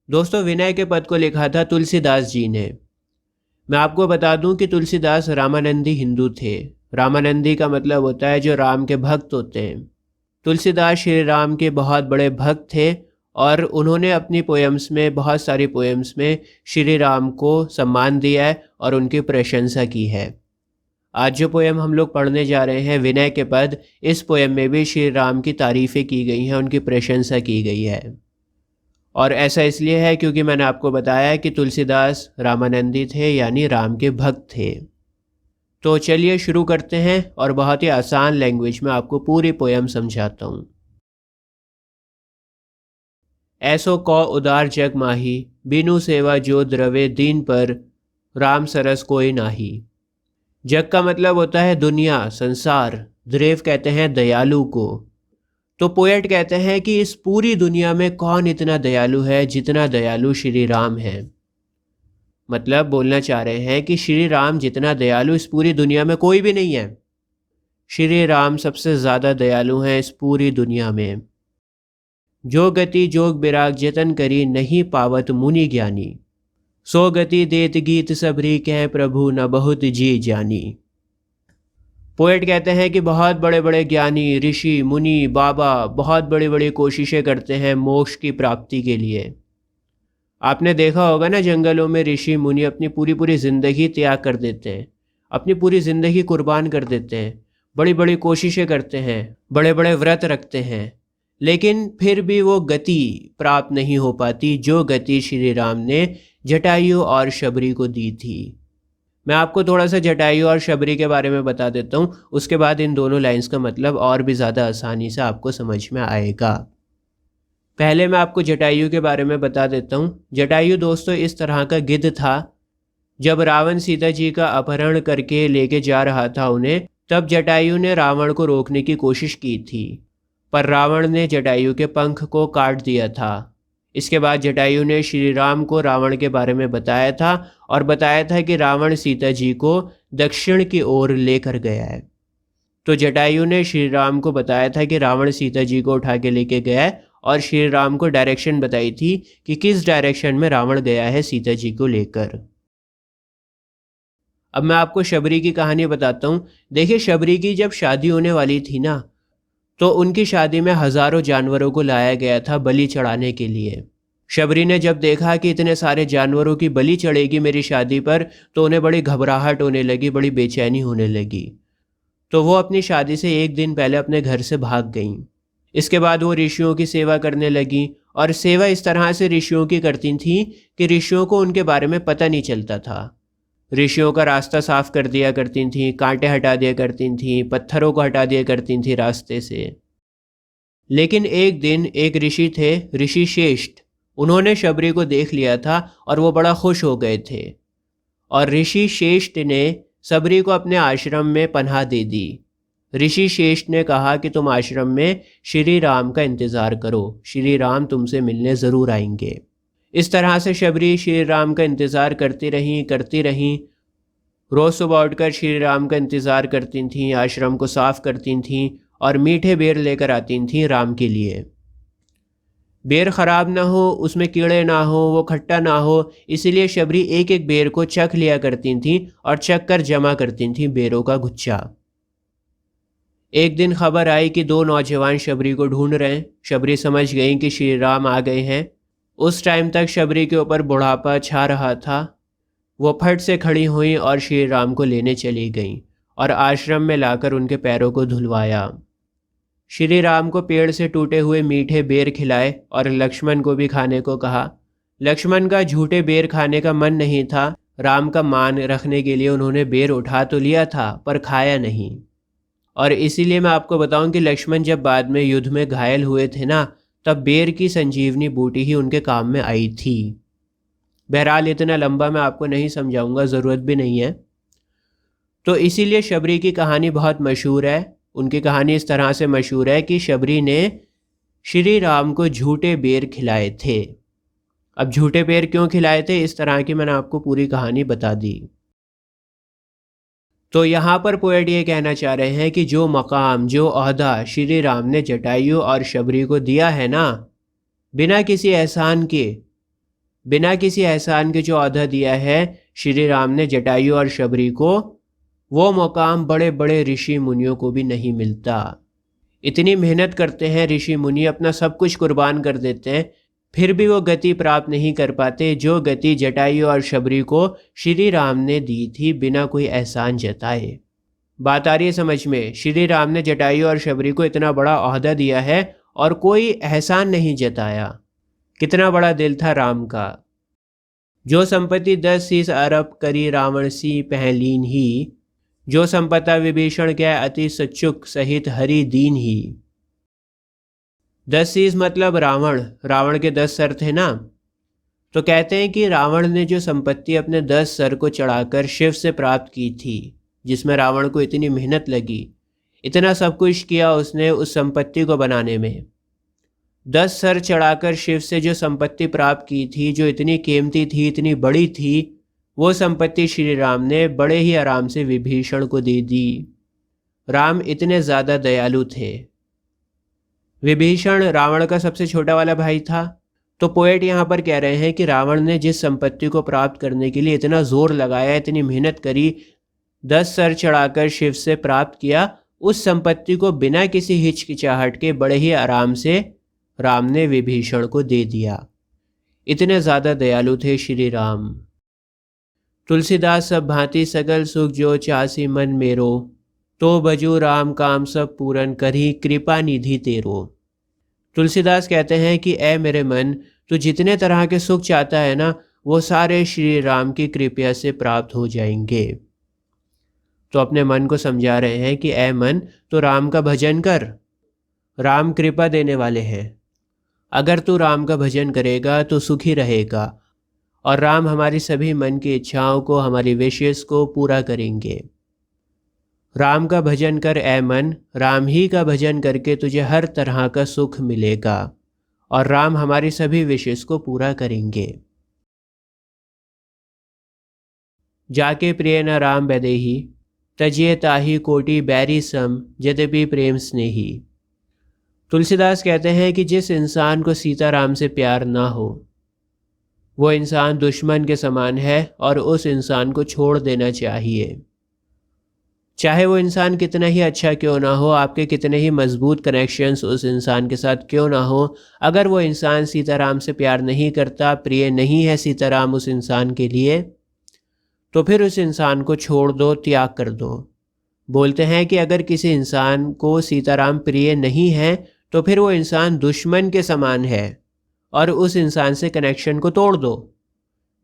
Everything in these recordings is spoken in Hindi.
दोस्तों, विनय के पद को लिखा था तुलसीदास जी ने। मैं आपको बता दूं कि तुलसीदास रामानंदी हिंदू थे। रामानंदी का मतलब होता है जो राम के भक्त होते हैं। तुलसीदास श्री राम के बहुत बड़े भक्त थे और उन्होंने अपनी पोएम्स में, बहुत सारी पोएम्स में श्री राम को सम्मान दिया है और उनकी प्रशंसा की है। आज जो पोएम हम लोग पढ़ने जा रहे हैं, विनय के पद, इस पोएम में भी श्री राम की तारीफ़ें की गई हैं, उनकी प्रशंसा की गई है। और ऐसा इसलिए है क्योंकि मैंने आपको बताया कि तुलसीदास रामानंदी थे, यानी राम के भक्त थे। तो चलिए शुरू करते हैं और बहुत ही आसान लैंग्वेज में आपको पूरी पोएम समझाता हूँ। ऐसो कौ उदार जग माही, बिनु सेवा जो द्रवे दीन पर, राम सरस कोई नाही। जग का मतलब होता है दुनिया, संसार। द्रेव कहते हैं दयालु को। तो पोएट कहते हैं कि इस पूरी दुनिया में कौन इतना दयालु है जितना दयालु श्री राम है। मतलब बोलना चाह रहे हैं कि श्री राम जितना दयालु इस पूरी दुनिया में कोई भी नहीं है। श्री राम सबसे ज़्यादा दयालु हैं इस पूरी दुनिया में। जो गति जोग बिराग जतन करी, नहीं पावत मुनि ज्ञानी। सो गति देत गीत सबरी, कह प्रभु न बहुत जी जानी। पोएट कहते हैं कि बहुत बड़े बड़े ज्ञानी, ऋषि, मुनि, बाबा बहुत बड़ी बड़ी कोशिशें करते हैं मोक्ष की प्राप्ति के लिए। आपने देखा होगा ना, जंगलों में ऋषि मुनि अपनी पूरी पूरी ज़िंदगी त्याग कर देते हैं, अपनी पूरी ज़िंदगी कुर्बान कर देते हैं, बड़ी बड़ी कोशिशें करते हैं, बड़े बड़े व्रत रखते हैं, लेकिन फिर भी वो गति प्राप्त नहीं हो पाती जो गति श्री राम ने जटायु और शबरी को दी थी। मैं आपको थोड़ा सा जटायु और शबरी के बारे में बता देता हूँ, उसके बाद इन दोनों लाइंस का मतलब और भी ज़्यादा आसानी से आपको समझ में आएगा। पहले मैं आपको जटायु के बारे में बता देता हूँ। जटायु दोस्तों इस तरह का गिद्ध था। जब रावण सीता जी का अपहरण करके लेके जा रहा था उन्हें, तब जटायु ने रावण को रोकने की कोशिश की थी, पर रावण ने जटायु के पंख को काट दिया था। इसके बाद जटायु ने श्री राम को रावण के बारे में बताया था और बताया था कि रावण सीता जी को दक्षिण की ओर लेकर गया है। तो जटायु ने श्री राम को बताया था कि रावण सीता जी को उठा के लेके गया है और श्री राम को डायरेक्शन बताई थी कि किस डायरेक्शन में रावण गया है सीता जी को लेकर। अब मैं आपको शबरी की कहानी बताता हूँ। देखिए, शबरी की जब शादी होने वाली थी ना, तो उनकी शादी में हज़ारों जानवरों को लाया गया था बलि चढ़ाने के लिए। शबरी ने जब देखा कि इतने सारे जानवरों की बलि चढ़ेगी मेरी शादी पर, तो उन्हें बड़ी घबराहट होने लगी, बड़ी बेचैनी होने लगी। तो वो अपनी शादी से एक दिन पहले अपने घर से भाग गईं। इसके बाद वो ऋषियों की सेवा करने लगी, और सेवा इस तरह से ऋषियों की करती थी कि ऋषियों को उनके बारे में पता नहीं चलता था। ऋषियों का रास्ता साफ कर दिया करती थीं, कांटे हटा दिया करती थीं, पत्थरों को हटा दिया करती थीं रास्ते से। लेकिन एक दिन एक ऋषि थे, ऋषि श्रेष्ठ, उन्होंने शबरी को देख लिया था और वो बड़ा खुश हो गए थे। और ऋषि श्रेष्ठ ने शबरी को अपने आश्रम में पनाह दे दी। ऋषि श्रेष्ठ ने कहा कि तुम आश्रम में श्री राम का इंतज़ार करो, श्री राम तुमसे मिलने ज़रूर आएंगे। इस तरह से शबरी श्री राम का इंतज़ार करती रहीं। रोज़ सुबह उठकर श्री राम का इंतज़ार करती थीं, आश्रम को साफ़ करती थीं और मीठे बेर लेकर आती थीं राम के लिए। बेर ख़राब ना हो, उसमें कीड़े ना हो, वो खट्टा ना हो, इसीलिए शबरी एक एक बेर को चख लिया करती थीं और चख कर जमा करती थीं बेरों का गुच्छा। एक दिन खबर आई कि दो नौजवान शबरी को ढूंढ रहे हैं। शबरी समझ गई कि श्री राम आ गए हैं। उस टाइम तक शबरी के ऊपर बुढ़ापा छा रहा था। वो फट से खड़ी हुई और श्री राम को लेने चली गईं और आश्रम में लाकर उनके पैरों को धुलवाया। श्री राम को पेड़ से टूटे हुए मीठे बेर खिलाए और लक्ष्मण को भी खाने को कहा। लक्ष्मण का झूठे बेर खाने का मन नहीं था। राम का मान रखने के लिए उन्होंने बेर उठा तो लिया था पर खाया नहीं। और इसीलिए मैं आपको बताऊं कि लक्ष्मण जब बाद में युद्ध में घायल हुए थे ना, तब बेर की संजीवनी बूटी ही उनके काम में आई थी। बहरहाल इतना लंबा मैं आपको नहीं समझाऊंगा, ज़रूरत भी नहीं है। तो इसीलिए शबरी की कहानी बहुत मशहूर है। उनकी कहानी इस तरह से मशहूर है कि शबरी ने श्री राम को झूठे बेर खिलाए थे। अब झूठे बेर क्यों खिलाए थे, इस तरह की मैंने आपको पूरी कहानी बता दी। तो यहाँ पर पोएट ये कहना चाह रहे हैं कि जो मकाम, जो ओहदा श्री राम ने जटायु और शबरी को दिया है ना, बिना किसी एहसान के, बिना किसी एहसान के जो औहदा दिया है श्री राम ने जटायु और शबरी को, वो मुकाम बड़े बड़े ऋषि मुनियों को भी नहीं मिलता। इतनी मेहनत करते हैं ऋषि मुनि, अपना सब कुछ कुर्बान कर देते हैं, फिर भी वो गति प्राप्त नहीं कर पाते जो गति जटायु और शबरी को श्री राम ने दी थी बिना कोई एहसान जताए। बात आ रही है समझ में? श्री राम ने जटायु और शबरी को इतना बड़ा ओहदा दिया है और कोई एहसान नहीं जताया। कितना बड़ा दिल था राम का। जो संपत्ति 10 शीश अरब करी रावण सी पहलीन ही, जो संपत्ता विभीषण के अति सचुक सहित हरि दीन ही। 10 शीश मतलब रावण, रावण के 10 सर थे ना। तो कहते हैं कि रावण ने जो संपत्ति अपने 10 सर को चढ़ाकर शिव से प्राप्त की थी, जिसमें रावण को इतनी मेहनत लगी, इतना सब कुछ किया उसने उस संपत्ति को बनाने में। 10 सर चढ़ाकर शिव से जो संपत्ति प्राप्त की थी, जो इतनी कीमती थी, इतनी बड़ी थी, वो संपत्ति श्री राम ने बड़े ही आराम से विभीषण को दे दी। राम इतने ज़्यादा दयालु थे। विभीषण रावण का सबसे छोटा वाला भाई था। तो पोएट यहाँ पर कह रहे हैं कि रावण ने जिस संपत्ति को प्राप्त करने के लिए इतना जोर लगाया, इतनी मेहनत करी, 10 सर चढ़ाकर शिव से प्राप्त किया, उस संपत्ति को बिना किसी हिचकिचाहट के बड़े ही आराम से राम ने विभीषण को दे दिया। इतने ज़्यादा दयालु थे श्री राम। तुलसीदास सब भांति सकल सुख जो चासी मन मेरो, तो बजू राम काम सब पूरन करी कृपा निधि तेरो। तुलसीदास कहते हैं कि ए मेरे मन, तू जितने तरह के सुख चाहता है ना, वो सारे श्री राम की कृपा से प्राप्त हो जाएंगे। तो अपने मन को समझा रहे हैं कि ए मन, तो राम का भजन कर, राम कृपा देने वाले हैं। अगर तू राम का भजन करेगा तो सुखी रहेगा, और राम हमारी सभी मन की इच्छाओं को, हमारी विशेष को पूरा करेंगे। राम का भजन कर ए मन, राम ही का भजन करके तुझे हर तरह का सुख मिलेगा, और राम हमारी सभी विशेष को पूरा करेंगे। जाके प्रिय न राम बैदेही, तजिए ताही कोटि बैरी सम यद्यपि प्रेम स्नेही। तुलसीदास कहते हैं कि जिस इंसान को सीताराम से प्यार ना हो, वो इंसान दुश्मन के समान है और उस इंसान को छोड़ देना चाहिए। चाहे वो इंसान कितना ही अच्छा क्यों ना हो, आपके कितने ही मजबूत कनेक्शंस उस इंसान के साथ क्यों ना हो, अगर वो इंसान सीताराम से प्यार नहीं करता, प्रिय नहीं है सीताराम उस इंसान के लिए, तो फिर उस इंसान को छोड़ दो, त्याग कर दो। बोलते हैं कि अगर किसी इंसान को सीताराम प्रिय नहीं है तो फिर वो इंसान दुश्मन के समान है और उस इंसान से कनेक्शन को तोड़ दो।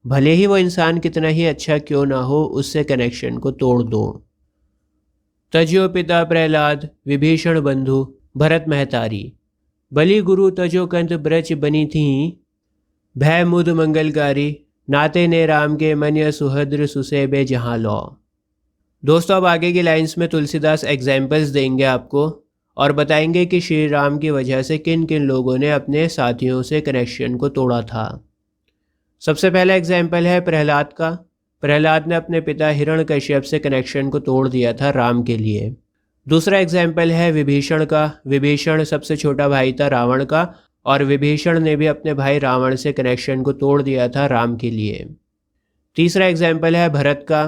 भले ही वो इंसान कितना ही अच्छा क्यों ना हो, उससे कनेक्शन को तोड़ दो। तजो पिता प्रहलाद विभीषण बंधु भरत महतारी, बलि गुरु तजो कंत ब्रज बनी थी, भय मुद मंगलकारी नाते ने राम के मन सुहद्र सुसेबे जहाँ लौ। दोस्तों, अब आगे की लाइंस में तुलसीदास एग्जाम्पल्स देंगे आपको और बताएंगे कि श्री राम की वजह से किन किन लोगों ने अपने साथियों से कनेक्शन को तोड़ा था। सबसे पहला एग्जाम्पल है प्रहलाद का। प्रहलाद ने अपने पिता हिरण्यकश्यप से कनेक्शन को तोड़ दिया था राम के लिए। दूसरा एग्जाम्पल है विभीषण का। विभीषण सबसे छोटा भाई था रावण का और विभीषण ने भी अपने भाई रावण से कनेक्शन को तोड़ दिया था राम के लिए। तीसरा एग्जाम्पल है भरत का।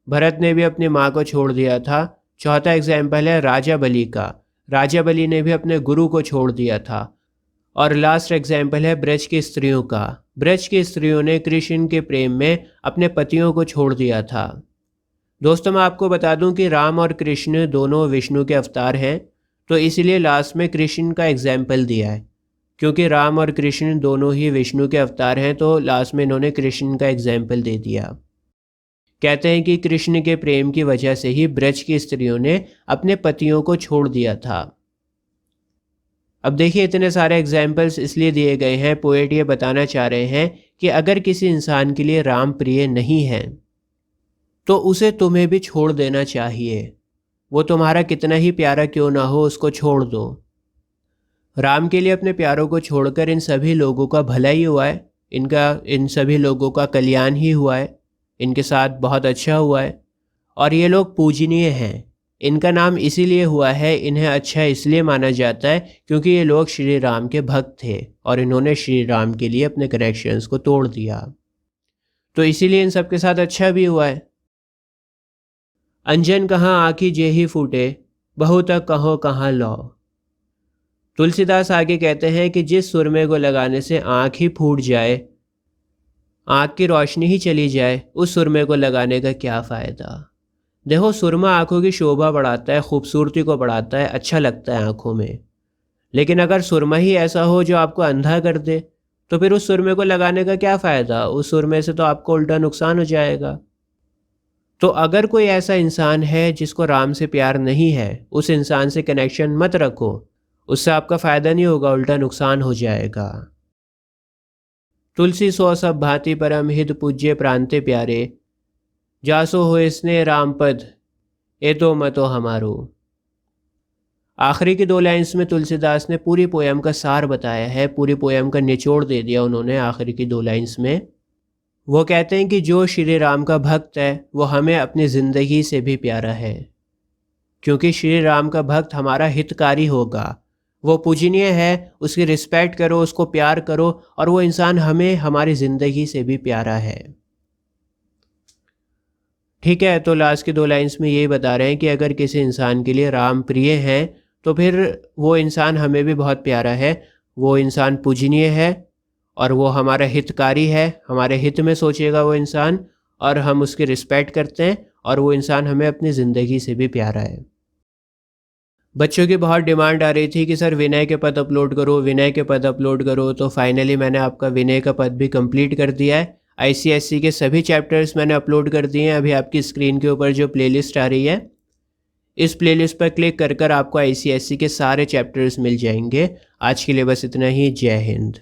भरत ने भी अपनी माँ को छोड़ दिया था। चौथा एग्जाम्पल है राजा बलि का। राजा बलि ने भी अपने गुरु को छोड़ दिया था। और लास्ट एग्जाम्पल है ब्रज की स्त्रियों का। ब्रज की स्त्रियों ने कृष्ण के प्रेम में अपने पतियों को छोड़ दिया था। दोस्तों, मैं आपको बता दूं कि राम और कृष्ण दोनों विष्णु के अवतार हैं, तो इसलिए लास्ट में कृष्ण का एग्जाम्पल दिया है। क्योंकि राम और कृष्ण दोनों ही विष्णु के अवतार हैं, तो लास्ट में इन्होंने कृष्ण का एग्जाम्पल दे दिया। कहते हैं कि कृष्ण के प्रेम की वजह से ही ब्रज की स्त्रियों ने अपने पतियों को छोड़ दिया था। अब देखिए, इतने सारे एग्जाम्पल्स इसलिए दिए गए हैं, पोएट ये बताना चाह रहे हैं कि अगर किसी इंसान के लिए राम प्रिय नहीं है तो उसे तुम्हें भी छोड़ देना चाहिए। वो तुम्हारा कितना ही प्यारा क्यों ना हो, उसको छोड़ दो। राम के लिए अपने प्यारों को छोड़कर इन सभी लोगों का भला ही हुआ है, इन सभी लोगों का कल्याण ही हुआ है, इनके साथ बहुत अच्छा हुआ है और ये लोग पूजनीय हैं। इनका नाम इसीलिए हुआ है, इन्हें अच्छा इसलिए माना जाता है क्योंकि ये लोग श्री राम के भक्त थे और इन्होंने श्री राम के लिए अपने कनेक्शंस को तोड़ दिया, तो इसीलिए इन सब के साथ अच्छा भी हुआ है। अंजन कहाँ आँखी जे ही फूटे, बहु तक कहो कहाँ लो। तुलसीदास आगे कहते हैं कि जिस सुरमे को लगाने से आँख ही फूट जाए, आँख की रोशनी ही चली जाए, उस सुरमे को लगाने का क्या फ़ायदा। देखो, सुरमा आँखों की शोभा बढ़ाता है, खूबसूरती को बढ़ाता है, अच्छा लगता है आँखों में, लेकिन अगर सुरमा ही ऐसा हो जो आपको अंधा कर दे, तो फिर उस सुरमे को लगाने का क्या फ़ायदा। उस सुरमे से तो आपको उल्टा नुकसान हो जाएगा। तो अगर कोई ऐसा इंसान है जिसको राम से प्यार नहीं है, उस इंसान से कनेक्शन मत रखो, उससे आपका फ़ायदा नहीं होगा, उल्टा नुकसान हो जाएगा। तुलसी सो सब भांति परम हित पूज्य प्रांते प्यारे, जासो हो इसने राम पद ए तो मतो हमारो। आखिरी की 2 लाइन्स में तुलसीदास ने पूरी पोयम का सार बताया है, पूरी पोयम का निचोड़ दे दिया उन्होंने आखिरी की 2 लाइन्स में। वो कहते हैं कि जो श्री राम का भक्त है वो हमें अपनी ज़िंदगी से भी प्यारा है, क्योंकि श्री राम का भक्त हमारा हितकारी होगा, वो पूजनीय है, उसकी रिस्पेक्ट करो, उसको प्यार करो, और वो इंसान हमें हमारी ज़िंदगी से भी प्यारा है। ठीक है, तो लास्ट की 2 लाइन्स में यही बता रहे हैं कि अगर किसी इंसान के लिए राम प्रिय हैं तो फिर वो इंसान हमें भी बहुत प्यारा है, वो इंसान पूजनीय है और वो हमारा हितकारी है, हमारे हित में सोचेगा वो इंसान, और हम उसकी रिस्पेक्ट करते हैं, और वो इंसान हमें अपनी ज़िंदगी से भी प्यारा है। बच्चों की बहुत डिमांड आ रही थी कि सर विनय के पद अपलोड करो, विनय के पद अपलोड करो, तो फाइनली मैंने आपका विनय का पद भी कंप्लीट कर दिया है। आईसीएसई के सभी चैप्टर्स मैंने अपलोड कर दिए हैं। अभी आपकी स्क्रीन के ऊपर जो प्लेलिस्ट आ रही है, इस प्लेलिस्ट पर क्लिक कर आपको आईसीएसई के सारे चैप्टर्स मिल जाएंगे। आज के लिए बस इतना ही। जय हिंद।